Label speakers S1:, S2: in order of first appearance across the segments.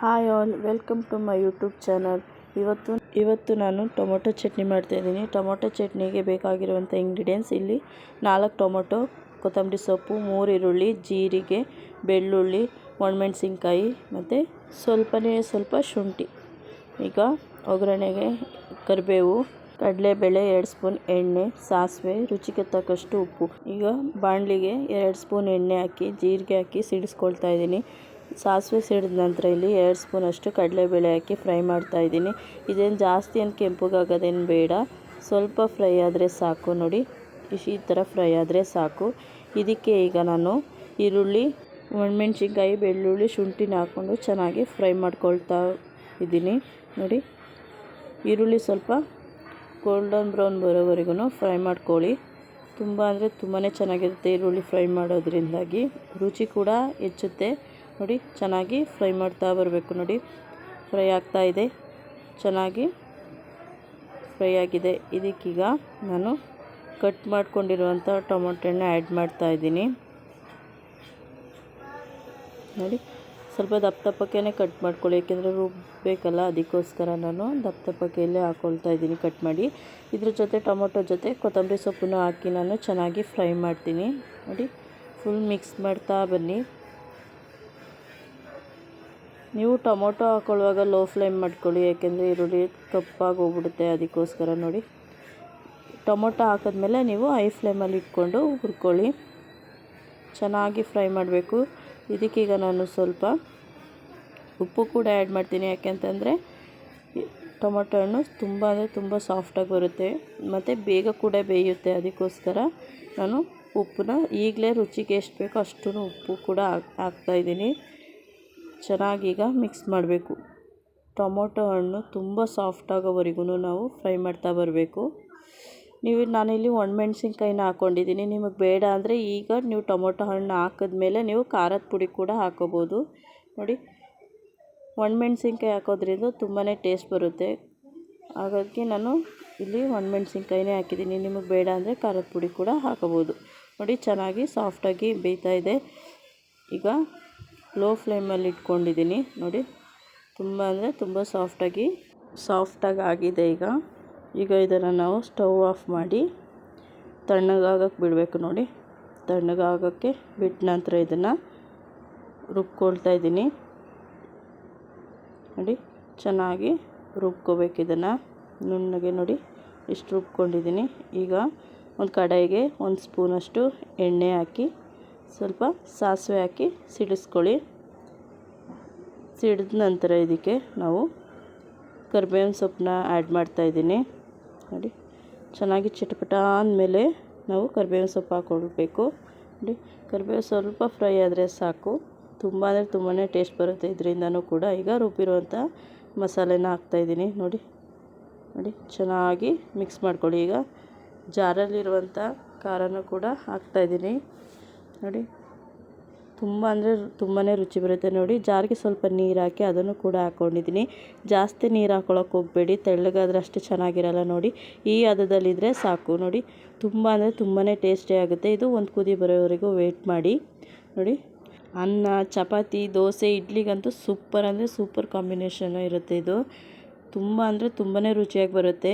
S1: Hi all, welcome to my YouTube channel. ಇವತ್ತು ನಾನು tomato chutney ಮಾಡ್ತಾಯಿದ್ದೀನಿ. ಟೊಮೊಟೊ ಚಟ್ನಿಗೆ ಬೇಕಾಗಿರುವಂಥ ಇಂಗ್ರೀಡಿಯೆಂಟ್ಸ್ ಇಲ್ಲಿ 4 ಟೊಮೊಟೊ, ಕೊತ್ತಂಬರಿ ಸೊಪ್ಪು, 3 ಈರುಳ್ಳಿ, ಜೀರಿಗೆ, ಬೆಳ್ಳುಳ್ಳಿ, ಒಣಮೆಣಸಿನ್ಕಾಯಿ ಮತ್ತು ಸ್ವಲ್ಪ ಶುಂಠಿ. ಈಗ ಒಗ್ಗರಣೆಗೆ ಕರಿಬೇವು, ಕಡಲೆಬೇಳೆ, 2 ಸ್ಪೂನ್ ಎಣ್ಣೆ, ಸಾಸಿವೆ, ರುಚಿಗೆ ತಕ್ಕಷ್ಟು ಉಪ್ಪು. ಈಗ ಬಾಣಲಿಗೆ 2 ಸ್ಪೂನ್ ಎಣ್ಣೆ ಹಾಕಿ ಜೀರಿಗೆ ಹಾಕಿ ಸಿಡಿಸ್ಕೊಳ್ತಾ ಇದ್ದೀನಿ. ಸಾಸಿವೆ ಸಿಡಿದ ನಂತರ ಇಲ್ಲಿ 2 ಸ್ಪೂನಷ್ಟು ಕಡಲೆಬೇಳೆ ಹಾಕಿ ಫ್ರೈ ಮಾಡ್ತಾಯಿದ್ದೀನಿ. ಇದೇನು ಜಾಸ್ತಿ ಏನು ಕೆಂಪಗಾಗೋದೇನು ಬೇಡ, ಸ್ವಲ್ಪ ಫ್ರೈ ಆದರೆ ಸಾಕು. ನೋಡಿ, ಈ ಥರ ಫ್ರೈ ಆದರೆ ಸಾಕು. ಇದಕ್ಕೆ ಈಗ ನಾನು ಈರುಳ್ಳಿ, ಒಣಮೆಣಸಿನ್ಕಾಯಿ, ಬೆಳ್ಳುಳ್ಳಿ, ಶುಂಠಿನ ಹಾಕ್ಕೊಂಡು ಚೆನ್ನಾಗಿ ಫ್ರೈ ಮಾಡ್ಕೊಳ್ತಾ ಇದ್ದೀನಿ. ನೋಡಿ, ಈರುಳ್ಳಿ ಸ್ವಲ್ಪ ಗೋಲ್ಡನ್ ಬ್ರೌನ್ ಬರೋವರೆಗೂ ಫ್ರೈ ಮಾಡ್ಕೊಳ್ಳಿ. ತುಂಬಾ ಚೆನ್ನಾಗಿರುತ್ತೆ ಈರುಳ್ಳಿ ಫ್ರೈ ಮಾಡೋದ್ರಿಂದಾಗಿ, ರುಚಿ ಕೂಡ ಹೆಚ್ಚುತ್ತೆ. ನೋಡಿ, ಚೆನ್ನಾಗಿ ಫ್ರೈ ಮಾಡ್ತಾ ಬರಬೇಕು. ನೋಡಿ, ಫ್ರೈ ಆಗ್ತಾ ಇದೆ, ಚೆನ್ನಾಗಿ ಫ್ರೈ ಆಗಿದೆ. ಇದಕ್ಕೀಗ ನಾನು ಕಟ್ ಮಾಡ್ಕೊಂಡಿರುವಂಥ ಟೊಮೊಟೊನ ಆ್ಯಡ್ ಮಾಡ್ತಾ ಇದ್ದೀನಿ. ನೋಡಿ, ಸ್ವಲ್ಪ ದಪ್ಪಕ್ಕೆ ಕಟ್ ಮಾಡ್ಕೊಳ್ಳಿ, ಏಕೆಂದರೆ ರುಬ್ಬಬೇಕಲ್ಲ, ಅದಕ್ಕೋಸ್ಕರ ನಾನು ದಪ್ಪಕ್ಕೆಯಲ್ಲೇ ಹಾಕ್ಕೊಳ್ತಾ ಇದ್ದೀನಿ ಕಟ್ ಮಾಡಿ. ಇದ್ರ ಜೊತೆ ಟೊಮೊಟೊ ಜೊತೆ ಕೊತ್ತಂಬರಿ ಸೊಪ್ಪನ್ನು ಹಾಕಿ ನಾನು ಚೆನ್ನಾಗಿ ಫ್ರೈ ಮಾಡ್ತೀನಿ. ನೋಡಿ, ಫುಲ್ ಮಿಕ್ಸ್ ಮಾಡ್ತಾ ಬನ್ನಿ. ನೀವು ಟೊಮೊಟೊ ಹಾಕೊಳ್ಳುವಾಗ ಲೋ ಫ್ಲೇಮ್ ಮಾಡ್ಕೊಳ್ಳಿ, ಏಕೆಂದರೆ ಈರುಳ್ಳಿ ಕಪ್ಪಾಗಿ ಹೋಗ್ಬಿಡುತ್ತೆ, ಅದಕ್ಕೋಸ್ಕರ. ನೋಡಿ, ಟೊಮೊಟೊ ಹಾಕಿದ್ಮೇಲೆ ನೀವು ಹೈ ಫ್ಲೇಮಲ್ಲಿ ಇಟ್ಕೊಂಡು ಹುರ್ಕೊಳ್ಳಿ, ಚೆನ್ನಾಗಿ ಫ್ರೈ ಮಾಡಬೇಕು. ಇದಕ್ಕೀಗ ನಾನು ಸ್ವಲ್ಪ ಉಪ್ಪು ಕೂಡ ಆ್ಯಡ್ ಮಾಡ್ತೀನಿ, ಯಾಕೆಂತಂದರೆ ಟೊಮೊಟೊ ಹಣ್ಣು ತುಂಬ ಸಾಫ್ಟಾಗಿ ಬರುತ್ತೆ ಮತ್ತು ಬೇಗ ಕೂಡ ಬೇಯುತ್ತೆ. ಅದಕ್ಕೋಸ್ಕರ ನಾನು ಉಪ್ಪನ್ನ ಈಗಲೇ ರುಚಿಗೆ ಎಷ್ಟು ಬೇಕೋ ಅಷ್ಟು ಉಪ್ಪು ಕೂಡ ಹಾಕ್ತಾಯಿದ್ದೀನಿ. ಚೆನ್ನಾಗೀಗ ಮಿಕ್ಸ್ ಮಾಡಬೇಕು. ಟೊಮೊಟೊ ಹಣ್ಣು ತುಂಬ ಸಾಫ್ಟಾಗೋವರೆಗೂ ನಾವು ಫ್ರೈ ಮಾಡ್ತಾ ಬರಬೇಕು. ನಾನಿಲ್ಲಿ ಒಣಮೆಣ್ಸಿನ್ಕಾಯಿನ ಹಾಕ್ಕೊಂಡಿದ್ದೀನಿ. ನಿಮಗೆ ಬೇಡ ಅಂದರೆ ಈಗ ನೀವು ಟೊಮೊಟೊ ಹಣ್ಣು ಹಾಕಿದ್ಮೇಲೆ ನೀವು ಖಾರದ ಪುಡಿ ಕೂಡ ಹಾಕೋಬೋದು. ನೋಡಿ, ಒಣಮೆಣ್ಸಿನ್ಕಾಯಿ ಹಾಕೋದ್ರಿಂದ ತುಂಬಾ ಟೇಸ್ಟ್ ಬರುತ್ತೆ, ಹಾಗಾಗಿ ನಾನು ಇಲ್ಲಿ ಒಣಮೆಣ್ಸಿನ್ಕಾಯಿನೇ ಹಾಕಿದ್ದೀನಿ. ನಿಮಗೆ ಬೇಡ ಅಂದರೆ ಖಾರದ ಪುಡಿ ಕೂಡ ಹಾಕೋಬೋದು. ನೋಡಿ, ಚೆನ್ನಾಗಿ ಸಾಫ್ಟಾಗಿ ಬೇಯ್ತಾ ಇದೆ. ಈಗ ಲೋ ಫ್ಲೇಮಲ್ಲಿ ಇಟ್ಕೊಂಡಿದ್ದೀನಿ. ನೋಡಿ, ತುಂಬ ಸಾಫ್ಟಾಗಿ ಆಗಿದೆ. ಈಗ ಇದನ್ನು ನಾವು ಸ್ಟವ್ ಆಫ್ ಮಾಡಿ ತಣ್ಣಗಾಗಕ್ಕೆ ಬಿಡಬೇಕು. ನೋಡಿ, ತಣ್ಣಗಾಗೋಕ್ಕೆ ಬಿಟ್ಟ ನಂತರ ಇದನ್ನು ರುಬ್ಕೊಳ್ತಾ ಇದ್ದೀನಿ. ನೋಡಿ, ಚೆನ್ನಾಗಿ ರುಬ್ಕೋಬೇಕು ಇದನ್ನು ನುಣ್ಣಗೆ. ನೋಡಿ, ಇಷ್ಟು ರುಬ್ಕೊಂಡಿದ್ದೀನಿ. ಈಗ ಒಂದು ಕಡಾಯಿಗೆ 1 ಸ್ಪೂನಷ್ಟು ಎಣ್ಣೆ ಹಾಕಿ ಸ್ವಲ್ಪ ಸಾಸಿವೆ ಹಾಕಿ ಸಿಡಿಸ್ಕೊಳ್ಳಿ. ಸಿಡಿದ ನಂತರ ಇದಕ್ಕೆ ನಾವು ಕರಿಬೇವಿನ ಸೊಪ್ಪನ್ನ ಆ್ಯಡ್ ಮಾಡ್ತಾಯಿದ್ದೀನಿ. ನೋಡಿ, ಚೆನ್ನಾಗಿ ಚಿಟಪಟ ಅಂದಮೇಲೆ ನಾವು ಕರಿಬೇವಿನ ಸೊಪ್ಪು ಹಾಕ್ಕೊಳ್ಬೇಕು. ನೋಡಿ, ಕರಿಬೇವು ಸ್ವಲ್ಪ ಫ್ರೈ ಆದರೆ ಸಾಕು, ತುಂಬಾ ಟೇಸ್ಟ್ ಬರುತ್ತೆ ಇದರಿಂದನೂ ಕೂಡ. ಈಗ ರುಬ್ಬಿರುವಂಥ ಮಸಾಲೆನ ಹಾಕ್ತಾಯಿದ್ದೀನಿ. ನೋಡಿ, ಚೆನ್ನಾಗಿ ಮಿಕ್ಸ್ ಮಾಡ್ಕೊಳ್ಳಿ. ಈಗ ಜಾರಲ್ಲಿರುವಂಥ ಖಾರನೂ ಕೂಡ ಹಾಕ್ತಾಯಿದ್ದೀನಿ. ನೋಡಿ, ತುಂಬಾ ರುಚಿ ಬರುತ್ತೆ. ನೋಡಿ, ಜಾರಿಗೆ ಸ್ವಲ್ಪ ನೀರು ಹಾಕಿ ಅದನ್ನು ಕೂಡ ಹಾಕ್ಕೊಂಡಿದ್ದೀನಿ. ಜಾಸ್ತಿ ನೀರು ಹಾಕ್ಕೊಳ್ಳೋಕೆ ಹೋಗಬೇಡಿ, ತೆಳ್ಳಗಾದ್ರೆ ಅಷ್ಟು ಚೆನ್ನಾಗಿರಲ್ಲ. ನೋಡಿ, ಈ ಹದದಲ್ಲಿದ್ದರೆ ಸಾಕು. ನೋಡಿ, ತುಂಬಾ ಟೇಸ್ಟಿ ಆಗುತ್ತೆ ಇದು. ಒಂದು ಕುದಿ ಬರೋವರೆಗೂ ವೆಯ್ಟ್ ಮಾಡಿ. ನೋಡಿ, ಅನ್ನ, ಚಪಾತಿ, ದೋಸೆ, ಇಡ್ಲಿಗಂತೂ ಸೂಪರ್ ಕಾಂಬಿನೇಷನ್ನು ಇರುತ್ತೆ ಇದು. ತುಂಬಾ ರುಚಿಯಾಗಿ ಬರುತ್ತೆ.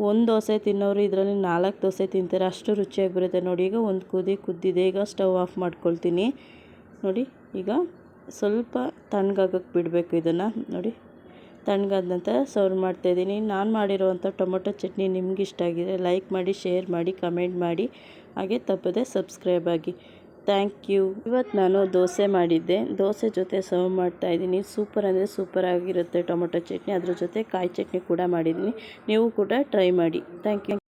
S1: ಒಂದು ದೋಸೆ ತಿನ್ನೋರು ಇದರಲ್ಲಿ 4 ದೋಸೆ ತಿಂತಾರೆ, ಅಷ್ಟು ರುಚಿಯಾಗಿ ಬರುತ್ತೆ. ನೋಡಿ, ಈಗ ಒಂದು ಕುದ್ದಿದೆ. ಈಗ ಸ್ಟವ್ ಆಫ್ ಮಾಡ್ಕೊಳ್ತೀನಿ. ನೋಡಿ, ಈಗ ಸ್ವಲ್ಪ ತಣ್ಣಗಾಗಕ್ಕೆ ಬಿಡಬೇಕು ಇದನ್ನು. ನೋಡಿ, ತಣ್ಣಗಾದ ನಂತರ ಸರ್ವ್ ಮಾಡ್ತಾಯಿದ್ದೀನಿ. ನಾನು ಮಾಡಿರುವಂಥ ಟೊಮೊಟೊ ಚಟ್ನಿ ನಿಮ್ಗೆ ಇಷ್ಟ ಆಗಿದೆ ಲೈಕ್ ಮಾಡಿ, ಶೇರ್ ಮಾಡಿ, ಕಮೆಂಟ್ ಮಾಡಿ, ಹಾಗೆ ತಪ್ಪದೆ ಸಬ್ಸ್ಕ್ರೈಬ್ ಆಗಿ. Thank you. ಇವತ್ತು ನಾನು ದೋಸೆ ಮಾಡಿದ್ದೆ, ದೋಸೆ ಜೊತೆ ಸರ್ವ್ ಮಾಡ್ತಾಯಿದ್ದೀನಿ. ಸೂಪರ್ ಆಗಿರುತ್ತೆ ಟೊಮೊಟೊ ಚಟ್ನಿ. ಅದ್ರ ಜೊತೆ ಕಾಯಿ ಚಟ್ನಿ ಕೂಡ ಮಾಡಿದ್ದೀನಿ, ನೀವು ಕೂಡ ಟ್ರೈ ಮಾಡಿ. Thank you.